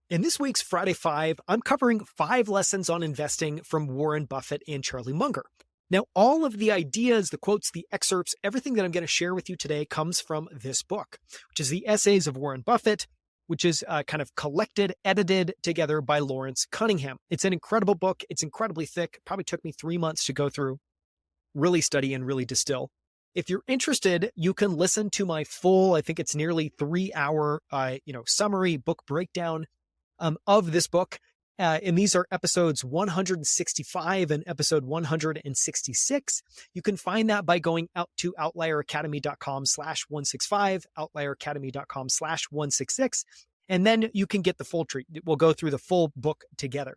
In this week's Friday Five, I'm covering 5 lessons on investing from Warren Buffett and Charlie Munger. Now, all of the ideas, the quotes, the excerpts, everything that I'm going to share with you today comes from this book, which is the Essays of Warren Buffett, which is kind of collected, edited together by Lawrence Cunningham. It's an incredible book. It's incredibly thick. It probably took me 3 months to go through, really study and really distill. If you're interested, you can listen to my full, I think it's nearly 3 hour, summary book breakdown of this book. And these are episodes 165 and episode 166. You can find that by going out to outlieracademy.com/165, outlieracademy.com/166, and then you can get the full treat. We'll go through the full book together.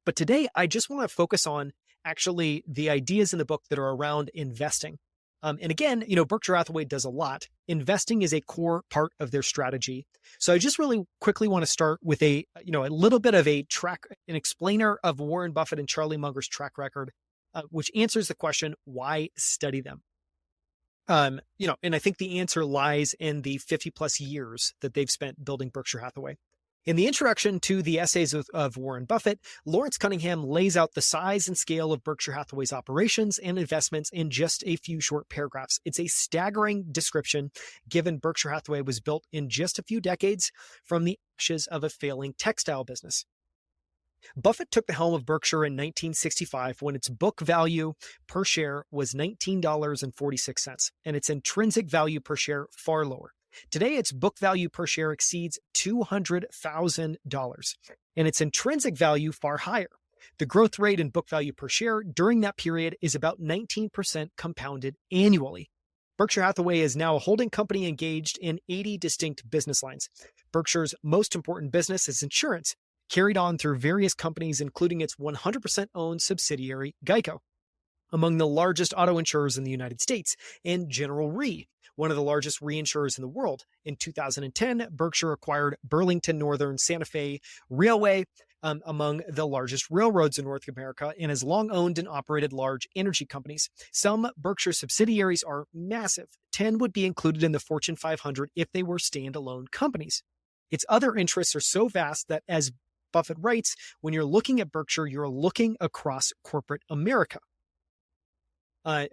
But today, I just want to focus on actually the ideas in the book that are around investing. And again, Berkshire Hathaway does a lot. Investing is a core part of their strategy. So I just really quickly want to start with a little bit of an explainer of Warren Buffett and Charlie Munger's track record, which answers the question, why study them? And I think the answer lies in the 50 plus years that they've spent building Berkshire Hathaway. In the introduction to the Essays of Warren Buffett, Lawrence Cunningham lays out the size and scale of Berkshire Hathaway's operations and investments in just a few short paragraphs. It's a staggering description, given Berkshire Hathaway was built in just a few decades from the ashes of a failing textile business. Buffett took the helm of Berkshire in 1965 when its book value per share was $19.46, and its intrinsic value per share far lower. Today, its book value per share exceeds $200,000, and its intrinsic value far higher. The growth rate in book value per share during that period is about 19% compounded annually. Berkshire Hathaway is now a holding company engaged in 80 distinct business lines. Berkshire's most important business is insurance, carried on through various companies, including its 100% owned subsidiary, Geico. Among the largest auto insurers in the United States, and General Re, one of the largest reinsurers in the world. In 2010, Berkshire acquired Burlington Northern Santa Fe Railway, among the largest railroads in North America, and has long owned and operated large energy companies. Some Berkshire subsidiaries are massive. 10 would be included in the Fortune 500 if they were standalone companies. Its other interests are so vast that, as Buffett writes, when you're looking at Berkshire, you're looking across corporate America.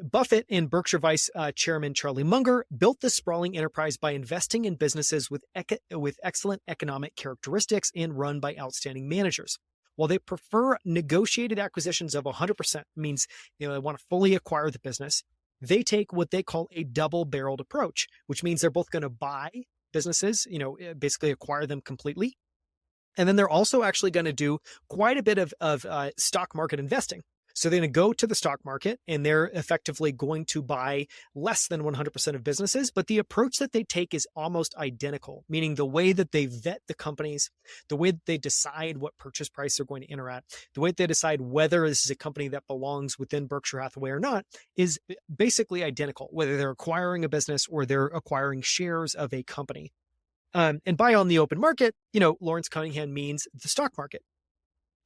Buffett and Berkshire Vice Chairman Charlie Munger built this sprawling enterprise by investing in businesses with excellent economic characteristics and run by outstanding managers. While they prefer negotiated acquisitions of 100%, means they want to fully acquire the business, they take what they call a double-barreled approach, which means they're both going to buy businesses, basically acquire them completely. And then they're also actually going to do quite a bit of stock market investing. So they're going to go to the stock market and they're effectively going to buy less than 100% of businesses. But the approach that they take is almost identical, meaning the way that they vet the companies, the way that they decide what purchase price they're going to enter at, the way that they decide whether this is a company that belongs within Berkshire Hathaway or not is basically identical, whether they're acquiring a business or they're acquiring shares of a company. And buy on the open market, Lawrence Cunningham means the stock market.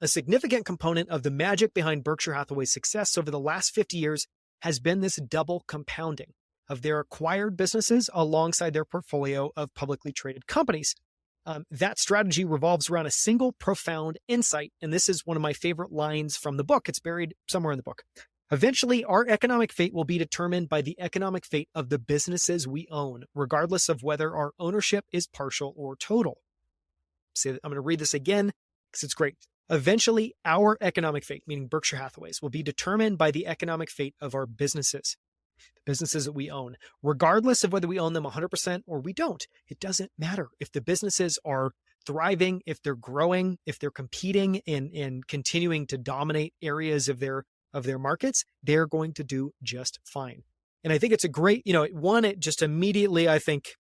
A significant component of the magic behind Berkshire Hathaway's success over the last 50 years has been this double compounding of their acquired businesses alongside their portfolio of publicly traded companies. That strategy revolves around a single profound insight, and this is one of my favorite lines from the book. It's buried somewhere in the book. Eventually, our economic fate will be determined by the economic fate of the businesses we own, regardless of whether our ownership is partial or total. I'm going to read this again because it's great. Eventually, our economic fate, meaning Berkshire Hathaway's, will be determined by the economic fate of our businesses, the businesses that we own, regardless of whether we own them 100% or we don't. It doesn't matter. If the businesses are thriving, if they're growing, if they're competing and continuing to dominate areas of their markets, they're going to do just fine. And I think it's a great, it just immediately, I think,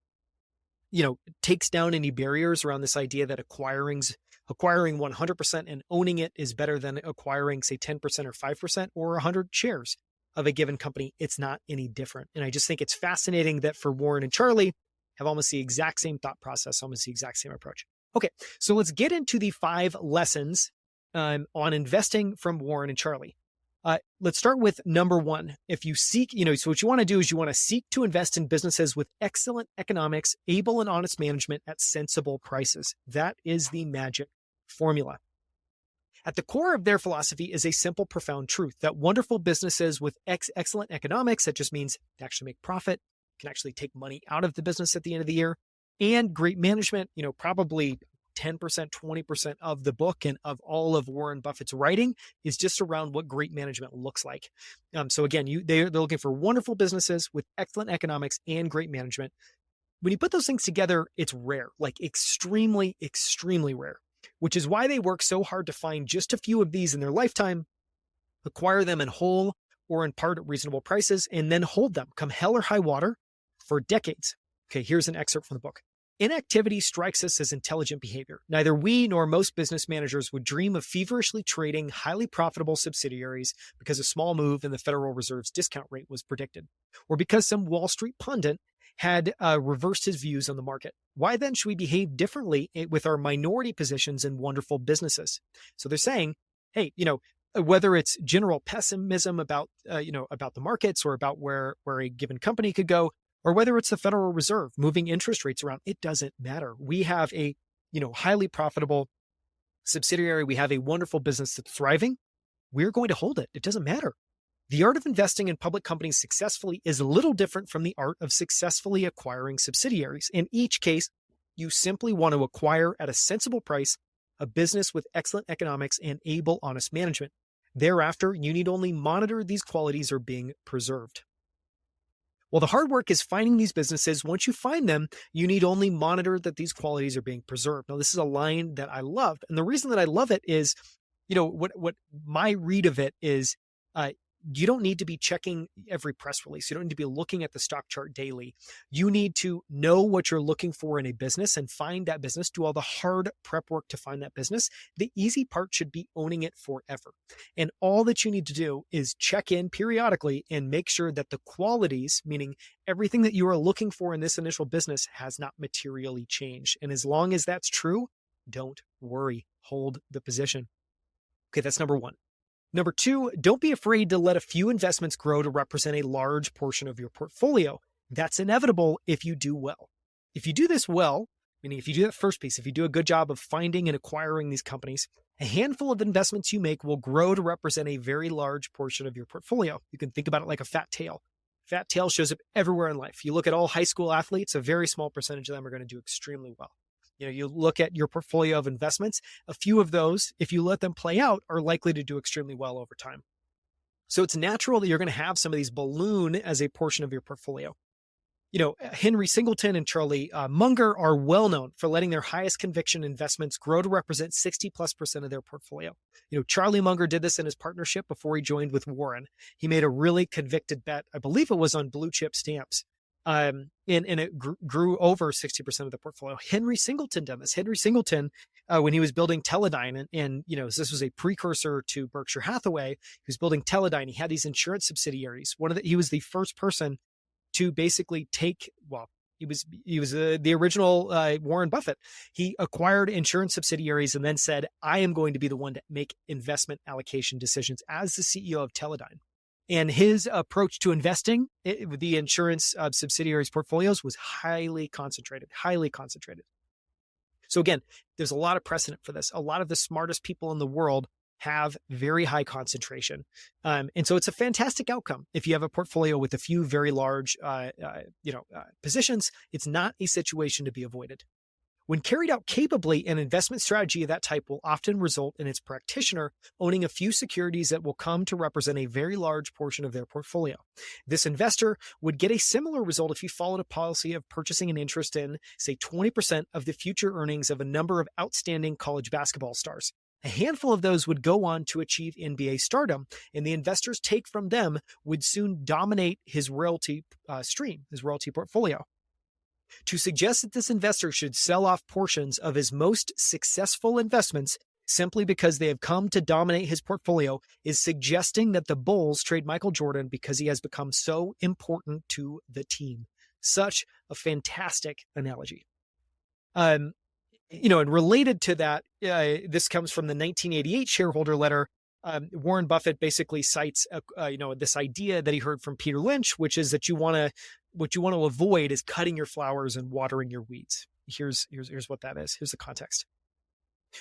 takes down any barriers around this idea that acquiring 100% and owning it is better than acquiring, say, 10% or 5% or 100 shares of a given company. It's not any different. And I just think it's fascinating that for Warren and Charlie have almost the exact same thought process, almost the exact same approach. Okay, so let's get into the 5 lessons on investing from Warren and Charlie. Let's start with number one. If you seek, so what you want to do is you want to seek to invest in businesses with excellent economics, able and honest management at sensible prices. That is the magic formula. At the core of their philosophy is a simple, profound truth that wonderful businesses with excellent economics, that just means they actually make profit, can actually take money out of the business at the end of the year, and great management, probably 10%, 20% of the book and of all of Warren Buffett's writing is just around what great management looks like. So again, they're looking for wonderful businesses with excellent economics and great management. When you put those things together, it's rare, like extremely, extremely rare, which is why they work so hard to find just a few of these in their lifetime, acquire them in whole or in part at reasonable prices, and then hold them, come hell or high water, for decades. Okay, here's an excerpt from the book. Inactivity strikes us as intelligent behavior. Neither we nor most business managers would dream of feverishly trading highly profitable subsidiaries because a small move in the Federal Reserve's discount rate was predicted, or because some Wall Street pundit had reversed his views on the market. Why then should we behave differently with our minority positions in wonderful businesses? So they're saying, hey, whether it's general pessimism about the markets or about where a given company could go, or whether it's the Federal Reserve moving interest rates around, it doesn't matter. We have a, highly profitable subsidiary. We have a wonderful business that's thriving. We're going to hold it. It doesn't matter. The art of investing in public companies successfully is a little different from the art of successfully acquiring subsidiaries. In each case, you simply want to acquire at a sensible price a business with excellent economics and able, honest management. Thereafter, you need only monitor these qualities are being preserved. Well, the hard work is finding these businesses. Once you find them, you need only monitor that these qualities are being preserved. Now, this is a line that I love. And the reason that I love it is, what my read of it is, you don't need to be checking every press release. You don't need to be looking at the stock chart daily. You need to know what you're looking for in a business and find that business, do all the hard prep work to find that business. The easy part should be owning it forever. And all that you need to do is check in periodically and make sure that the qualities, meaning everything that you are looking for in this initial business, has not materially changed. And as long as that's true, don't worry. Hold the position. Okay, that's number one. Number two, don't be afraid to let a few investments grow to represent a large portion of your portfolio. That's inevitable if you do well. If you do this well, meaning if you do that first piece, if you do a good job of finding and acquiring these companies, a handful of investments you make will grow to represent a very large portion of your portfolio. You can think about it like a fat tail. Fat tail shows up everywhere in life. You look at all high school athletes, a very small percentage of them are going to do extremely well. You look at your portfolio of investments, a few of those, if you let them play out, are likely to do extremely well over time. So it's natural that you're going to have some of these balloon as a portion of your portfolio. Henry Singleton and Charlie Munger are well known for letting their highest conviction investments grow to represent 60+% of their portfolio. Charlie Munger did this in his partnership before he joined with Warren. He made a really convicted bet. I believe it was on blue chip stamps. And it grew over 60% of the portfolio. Henry Singleton did this. Henry Singleton, when he was building Teledyne, and this was a precursor to Berkshire Hathaway, he was building Teledyne. He had these insurance subsidiaries. He was the first person to basically take, he was the original Warren Buffett. He acquired insurance subsidiaries and then said, I am going to be the one to make investment allocation decisions as the CEO of Teledyne. And his approach to investing with the insurance subsidiaries portfolios was highly concentrated. So again, there's a lot of precedent for this. A lot of the smartest people in the world have very high concentration. And so it's a fantastic outcome. If you have a portfolio with a few very large positions, it's not a situation to be avoided. When carried out capably, an investment strategy of that type will often result in its practitioner owning a few securities that will come to represent a very large portion of their portfolio. This investor would get a similar result if he followed a policy of purchasing an interest in, say, 20% of the future earnings of a number of outstanding college basketball stars. A handful of those would go on to achieve NBA stardom, and the investor's take from them would soon dominate his royalty stream, his royalty portfolio. To suggest that this investor should sell off portions of his most successful investments simply because they have come to dominate his portfolio is suggesting that the Bulls trade Michael Jordan because he has become so important to the team. Such a fantastic analogy. And related to that, this comes from the 1988 shareholder letter. Warren Buffett basically cites, this idea that he heard from Peter Lynch, which is that what you want to avoid is cutting your flowers and watering your weeds. Here's what that is. Here's the context.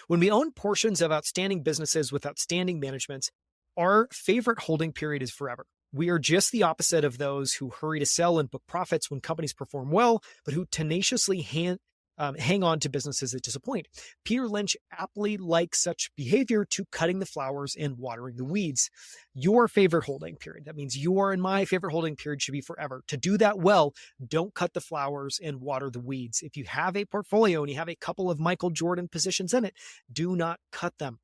When we own portions of outstanding businesses with outstanding management, our favorite holding period is forever. We are just the opposite of those who hurry to sell and book profits when companies perform well, but who tenaciously hang on to businesses that disappoint. Peter Lynch aptly likes such behavior to cutting the flowers and watering the weeds. Your favorite holding period, that means your and my favorite holding period, should be forever. To do that well, don't cut the flowers and water the weeds. If you have a portfolio and you have a couple of Michael Jordan positions in it, do not cut them.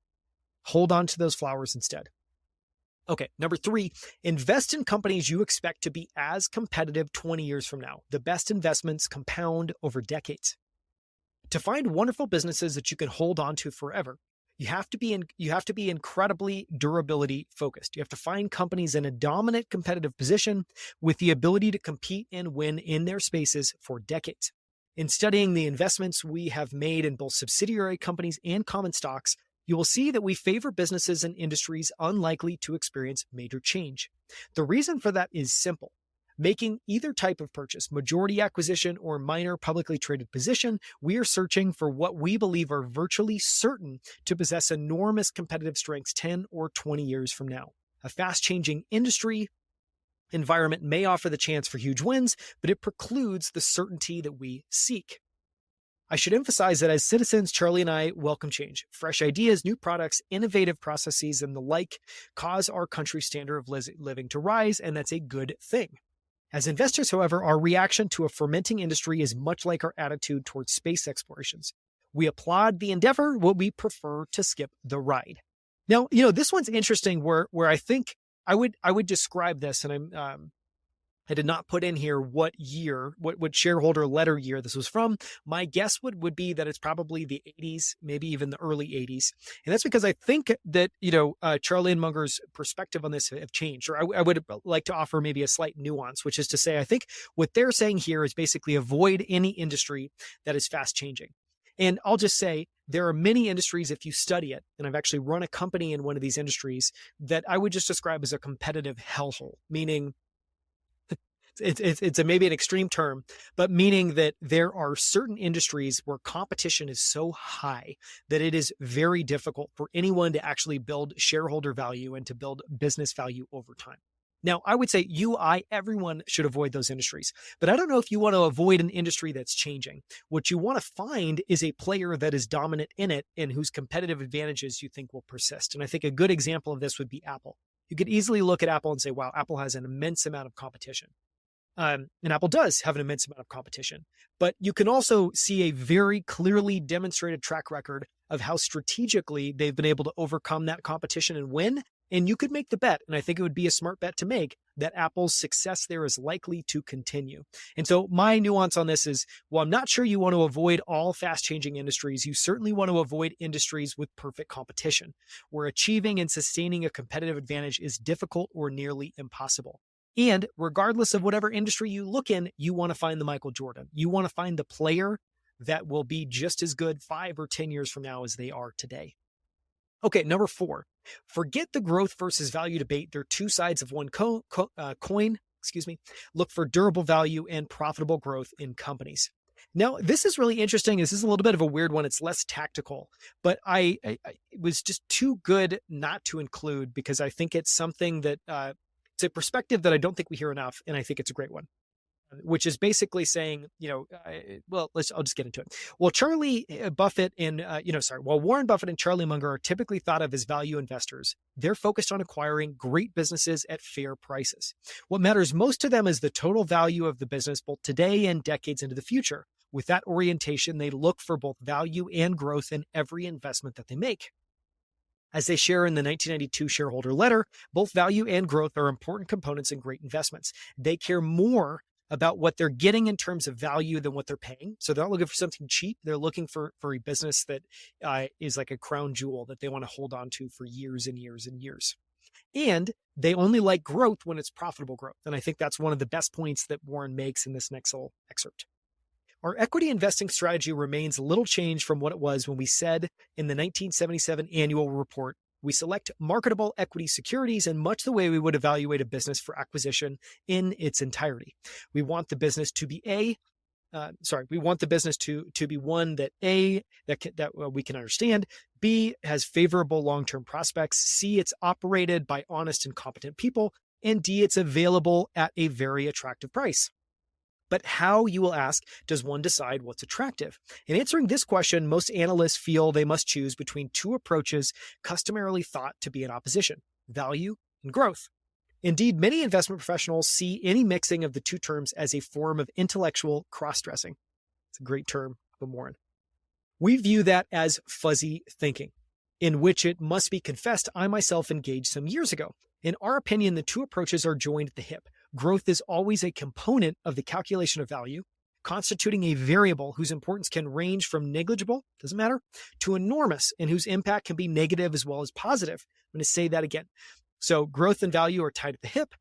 Hold on to those flowers instead. Okay, number 3, invest in companies you expect to be as competitive 20 years from now. The best investments compound over decades. To find wonderful businesses that you can hold on to forever, you have to be incredibly durability focused. You have to find companies in a dominant competitive position with the ability to compete and win in their spaces for decades. In studying the investments we have made in both subsidiary companies and common stocks, you will see that we favor businesses and industries unlikely to experience major change. The reason for that is simple. Making either type of purchase, majority acquisition or minor publicly traded position, we are searching for what we believe are virtually certain to possess enormous competitive strengths 10 or 20 years from now. A fast-changing industry environment may offer the chance for huge wins, but it precludes the certainty that we seek. I should emphasize that as citizens, Charlie and I welcome change. Fresh ideas, new products, innovative processes, and the like cause our country's standard of living to rise, and that's a good thing. As investors, however, our reaction to a fermenting industry is much like our attitude towards space explorations. We applaud the endeavor, but we prefer to skip the ride. Now, this one's interesting where I think I would describe this, and I did not put in here what year, what shareholder letter year this was from. My guess would be that it's probably the 80s, maybe even the early 80s. And that's because I think that, Charlie and Munger's perspective on this have changed, or I would like to offer maybe a slight nuance, which is to say, I think what they're saying here is basically avoid any industry that is fast changing. And I'll just say there are many industries, if you study it, and I've actually run a company in one of these industries, that I would just describe as a competitive hellhole, meaning it's maybe an extreme term, but meaning that there are certain industries where competition is so high that it is very difficult for anyone to actually build shareholder value and to build business value over time. Now, I would say everyone should avoid those industries, but I don't know if you want to avoid an industry that's changing. What you want to find is a player that is dominant in it and whose competitive advantages you think will persist. And I think a good example of this would be Apple. You could easily look at Apple and say, wow, Apple has an immense amount of competition. And Apple does have an immense amount of competition, but you can also see a very clearly demonstrated track record of how strategically they've been able to overcome that competition and win. And you could make the bet, and I think it would be a smart bet to make, that Apple's success there is likely to continue. And so my nuance on this is, while I'm not sure you want to avoid all fast-changing industries, you certainly want to avoid industries with perfect competition, where achieving and sustaining a competitive advantage is difficult or nearly impossible. And regardless of whatever industry you look in, you want to find the Michael Jordan. You want to find the player that will be just as good 5 or 10 years from now as they are today. Okay, number 4, forget the growth versus value debate. They're two sides of one coin. Look for durable value and profitable growth in companies. Now, this is really interesting. This is a little bit of a weird one. It's less tactical, but it was just too good not to include because I think it's something that it's a perspective that I don't think we hear enough, and I think it's a great one, which is basically saying, I'll just get into it. Well, while Warren Buffett and Charlie Munger are typically thought of as value investors, they're focused on acquiring great businesses at fair prices. What matters most to them is the total value of the business, both today and decades into the future. With that orientation, they look for both value and growth in every investment that they make. As they share in the 1992 shareholder letter, both value and growth are important components in great investments. They care more about what they're getting in terms of value than what they're paying. So they're not looking for something cheap. They're looking for a business that is like a crown jewel that they want to hold on to for years and years and years. And they only like growth when it's profitable growth. And I think that's one of the best points that Warren makes in this next little excerpt. Our equity investing strategy remains little changed from what it was when we said in the 1977 annual report We select marketable equity securities in much the way we would evaluate a business for acquisition in its entirety. We want the business to be we want the business to be one that we can understand, B, has favorable long-term prospects, C, it's operated by honest and competent people, and D, it's available at a very attractive price. But how, you will ask, does one decide what's attractive? In answering this question, most analysts feel they must choose between two approaches customarily thought to be in opposition: value and growth. Indeed, many investment professionals see any mixing of the two terms as a form of intellectual cross-dressing. It's a great term from Warren. We view that as fuzzy thinking, in which it must be confessed I myself engaged some years ago. In our opinion, the two approaches are joined at the hip. Growth is always a component of the calculation of value, constituting a variable whose importance can range from negligible, doesn't matter, to enormous, and whose impact can be negative as well as positive. I'm going to say that again. So growth and value are tied at the hip.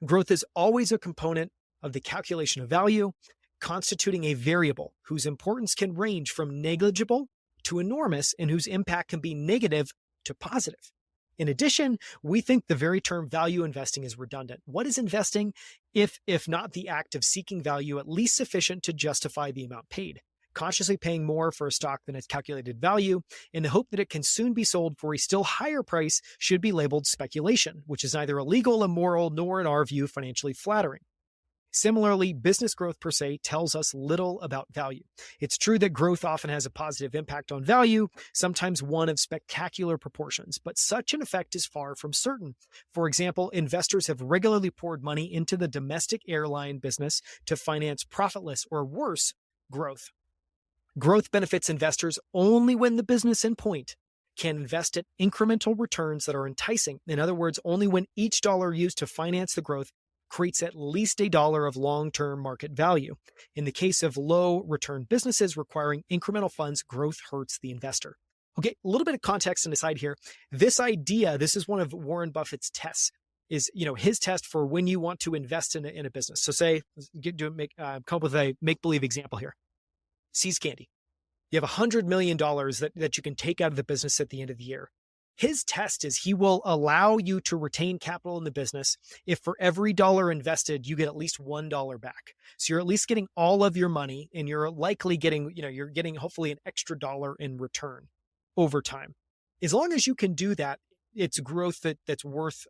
Growth is always a component of the calculation of value, constituting a variable whose importance can range from negligible to enormous, and whose impact can be negative to positive. In addition, we think the very term value investing is redundant. What is investing if not the act of seeking value at least sufficient to justify the amount paid? Consciously paying more for a stock than its calculated value in the hope that it can soon be sold for a still higher price should be labeled speculation, which is neither illegal, immoral, nor, in our view, financially flattering. Similarly, business growth per se tells us little about value. It's true that growth often has a positive impact on value, sometimes one of spectacular proportions, but such an effect is far from certain. For example, investors have regularly poured money into the domestic airline business to finance profitless or worse growth. Growth benefits investors only when the business in point can invest at incremental returns that are enticing. In other words, only when each dollar used to finance the growth creates at least $1 of long-term market value. In the case of low-return businesses requiring incremental funds, growth hurts the investor. Okay, a little bit of context and aside here. This is one of Warren Buffett's tests, is his test for when you want to invest in a business. So say, come up with a make-believe example here. See's Candy. You have $100 million that you can take out of the business at the end of the year. His test is he will allow you to retain capital in the business if for every dollar invested, you get at least $1 back. So you're at least getting all of your money, and you're likely getting, you're getting hopefully an extra dollar in return over time. As long as you can do that, it's growth that's worth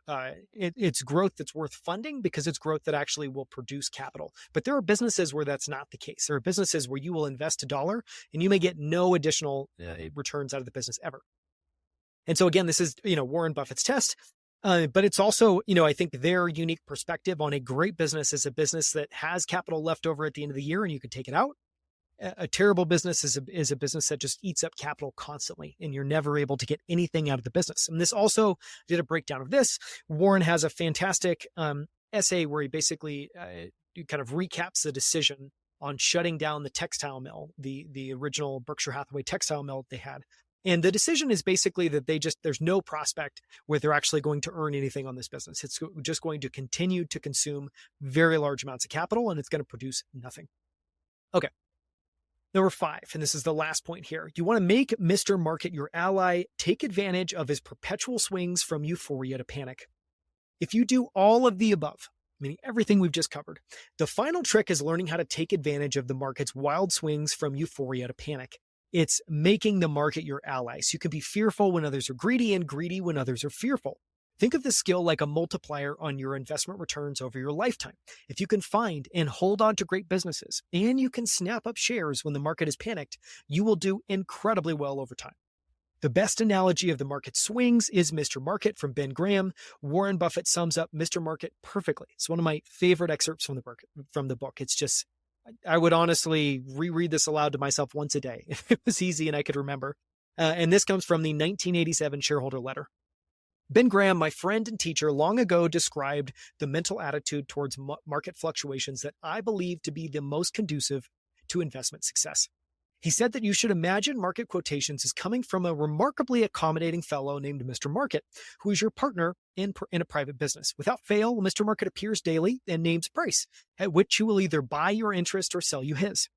funding, because it's growth that actually will produce capital. But there are businesses where that's not the case. There are businesses where you will invest $1 and you may get no additional returns out of the business ever. And so again, this is, Warren Buffett's test, but it's also, I think their unique perspective on a great business is a business that has capital left over at the end of the year and you can take it out. A terrible business is a business that just eats up capital constantly, and you're never able to get anything out of the business. And this also did a breakdown of this. Warren has a fantastic essay where he basically kind of recaps the decision on shutting down the textile mill, the original Berkshire Hathaway textile mill they had. And the decision is basically that there's no prospect where they're actually going to earn anything on this business. It's just going to continue to consume very large amounts of capital, and it's going to produce nothing. Okay. Number 5, and this is the last point here. You want to make Mr. Market your ally. Take advantage of his perpetual swings from euphoria to panic. If you do all of the above, meaning everything we've just covered, the final trick is learning how to take advantage of the market's wild swings from euphoria to panic. It's making the market your ally. So you can be fearful when others are greedy and greedy when others are fearful. Think of this skill like a multiplier on your investment returns over your lifetime. If you can find and hold on to great businesses, and you can snap up shares when the market is panicked, you will do incredibly well over time. The best analogy of the market swings is Mr. Market from Ben Graham. Warren Buffett sums up Mr. Market perfectly. It's one of my favorite excerpts from the book. It's just, I would honestly reread this aloud to myself once a day if it was easy and I could remember. And this comes from the 1987 shareholder letter. Ben Graham, my friend and teacher, long ago described the mental attitude towards market fluctuations that I believe to be the most conducive to investment success. He said that you should imagine market quotations as coming from a remarkably accommodating fellow named Mr. Market, who is your partner in a private business. Without fail, Mr. Market appears daily and names price, at which you will either buy your interest or sell you his.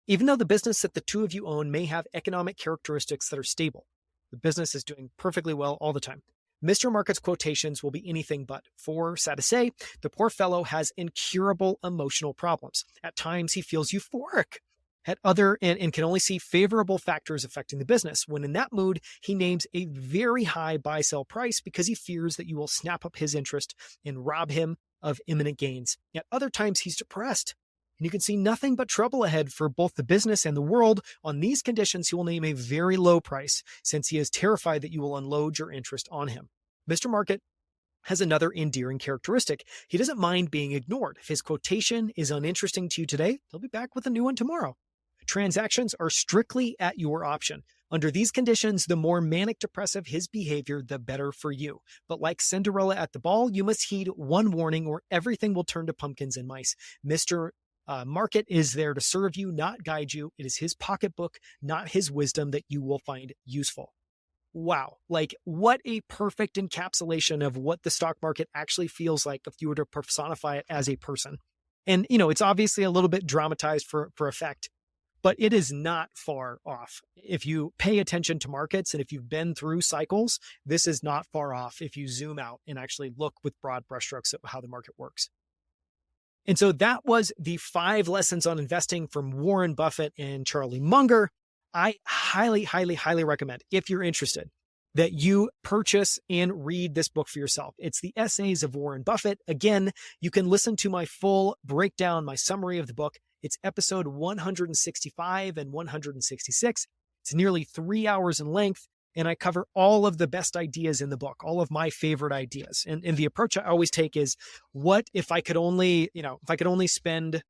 Even though the business that the two of you own may have economic characteristics that are stable, The business is doing perfectly well all the time. Mr. Market's quotations will be anything but. For, sad to say, the poor fellow has incurable emotional problems. At times, he feels euphoric. At other and can only see favorable factors affecting the business. When in that mood, he names a very high buy-sell price because he fears that you will snap up his interest and rob him of imminent gains. At other times, he's depressed, and you can see nothing but trouble ahead for both the business and the world. On these conditions, he will name a very low price, since he is terrified that you will unload your interest on him. Mr. Market has another endearing characteristic. He doesn't mind being ignored. If his quotation is uninteresting to you today, he'll be back with a new one tomorrow. Transactions are strictly at your option. Under these conditions, the more manic depressive his behavior, the better for you. But like Cinderella at the ball, you must heed one warning or everything will turn to pumpkins and mice. Mr. Market is there to serve you, not guide you. It is his pocketbook, not his wisdom, that you will find useful. Wow. Like, what a perfect encapsulation of what the stock market actually feels like if you were to personify it as a person. And, it's obviously a little bit dramatized for effect, but it is not far off. If you pay attention to markets and if you've been through cycles, this is not far off if you zoom out and actually look with broad brushstrokes at how the market works. And so that was the 5 lessons on investing from Warren Buffett and Charlie Munger. I highly, highly, highly recommend, if you're interested, that you purchase and read this book for yourself. It's the Essays of Warren Buffett. Again, you can listen to my full breakdown, my summary of the book. It's episode 165 and 166. It's nearly 3 hours in length, and I cover all of the best ideas in the book, all of my favorite ideas. And the approach I always take is, what if I could only, spend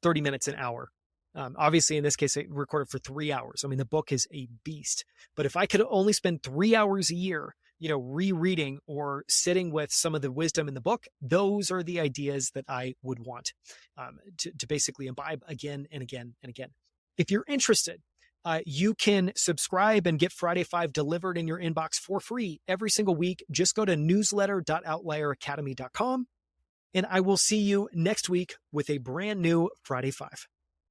30 minutes an hour? Obviously, in this case, I recorded for 3 hours. I mean, the book is a beast. But if I could only spend 3 hours a year, rereading or sitting with some of the wisdom in the book, those are the ideas that I would want to basically imbibe again and again and again. If you're interested, you can subscribe and get Friday 5 delivered in your inbox for free every single week. Just go to newsletter.outlieracademy.com, and I will see you next week with a brand new Friday 5.